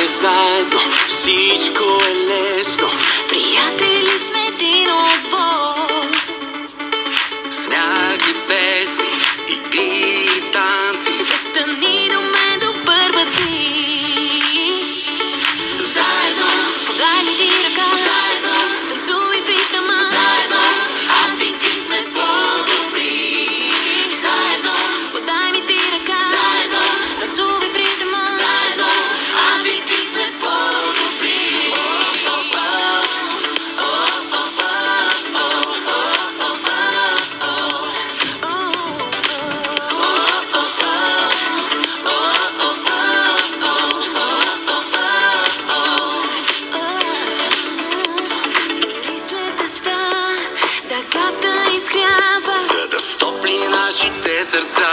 заедно, всичко е лесно. Приятели сме един отбор. Смях и песни, игри и танци. Застани до мен до първа ти. Заедно, Подай ми ти ръка. заедно, Танцуй в ритъма. заедно, аз и ти сме по-добри. Заедно, Подай ми ти ръка. заедно, Танцуй в ритъма. заедно, аз и ти сме по-добри. Дори след дъжда, дъгата изгрява. За да стопли нашите сърца.